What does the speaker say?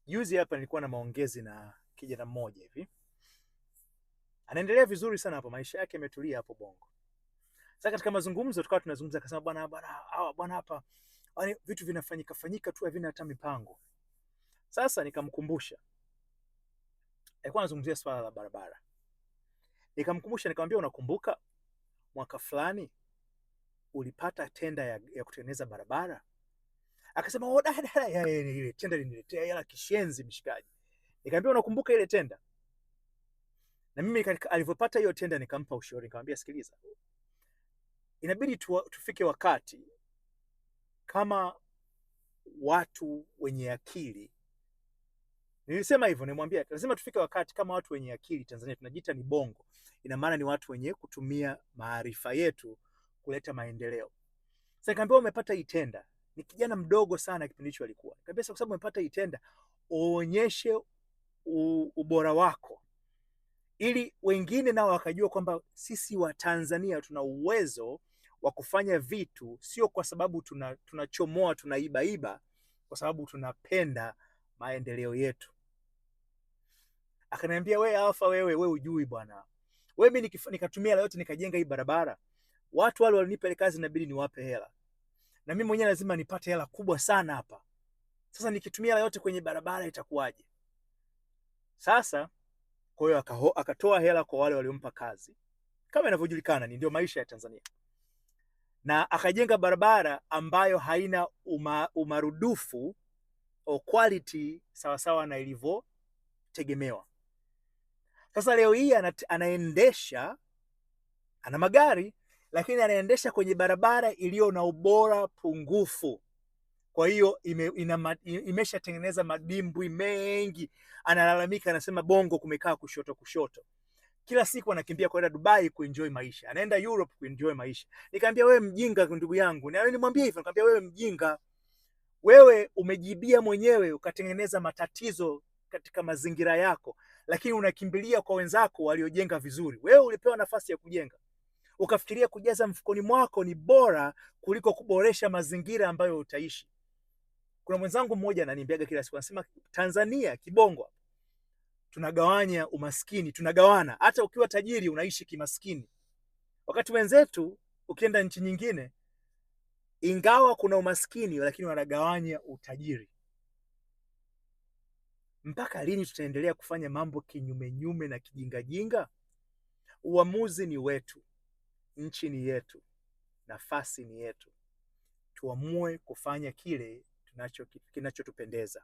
Juzi hapa nilikuwa na maongezi na kijana mmoja hivi. Anaendelea vizuri sana hapo, maisha yake yametulia hapo Bongo. Sasa katika mazungumzo tukawa tunazungumza, akasema bwana hapa yaani vitu vinafanyika tu havina hata mipango. Sasa nikamkumbusha. Alikuwa anazungumzia swala la barabara. Nikamkumbusha nikamwambia, unakumbuka mwaka fulani ulipata tenda ya kutengeneza barabara? Akasema ile tenda iliniletea hela kishenzi mshikaji. Nikamwambia, unakumbuka ile tenda? Na mimi alivyopata hiyo tenda nikampa ushauri, nikamwambia, sikiliza, inabidi tufike wakati kama watu wenye akili. Nilisema hivyo, nimwambia lazima tufike wakati kama watu wenye akili. Tanzania tunajiita ni Bongo, ina maana ni watu wenye kutumia maarifa yetu kuleta maendeleo. Sasa nikamwambia, umepata hii tenda, ni kijana mdogo sana kipindi hicho alikuwa. Nikamwambia, kwa sababu umepata hii tenda, uonyeshe ubora wako, ili wengine nao wakajua kwamba sisi wa Tanzania tuna uwezo wa kufanya vitu, sio kwa sababu tunachomoa tunaiba, kwa sababu tunapenda maendeleo yetu. Akaniambia, wewe hujui bwana. Wewe mimi nikatumia la yote nikajenga hii barabara. Watu wale walinipa ile kazi, inabidi niwape hela. Na mimi mwenyewe lazima nipate hela kubwa sana hapa. Sasa nikitumia la yote kwenye barabara itakuwaje? Sasa kwa hiyo akatoa hela kwa wale waliompa kazi. Kama inavyojulikana ni ndio maisha ya Tanzania. Na akajenga barabara ambayo haina umarudufu au quality sawasawa na ilivyotegemewa. Sasa leo hii anaendesha, ana magari, lakini anaendesha kwenye barabara iliyo na ubora pungufu. Kwa hiyo imeshatengeneza madimbwi mengi. Analalamika, anasema Bongo kumekaa kushoto. Kila siku anakimbia kwenda Dubai kuenjoy maisha, anaenda Europe kuenjoy maisha. Nikamwambia, wewe mjinga ndugu yangu. Na nilimwambia hivyo, nikamwambia, wewe mjinga. Wewe umejibia mwenyewe ukatengeneza matatizo katika mazingira yako, lakini unakimbilia kwa wenzako waliojenga vizuri. Wewe ulipewa nafasi ya kujenga, ukafikiria kujaza mfukoni mwako ni bora kuliko kuboresha mazingira ambayo utaishi. Kuna mwenzangu mmoja ananiambiaga kila siku, anasema Tanzania kibongo tunagawanya umaskini, tunagawana. Hata ukiwa tajiri unaishi kimaskini, wakati wenzetu ukienda nchi nyingine, ingawa kuna umaskini, lakini wanagawanya utajiri. Mpaka lini tutaendelea kufanya mambo kinyume na kijingajinga? Uamuzi ni wetu, nchi ni yetu, nafasi ni yetu. Tuamue kufanya kile kinachotupendeza.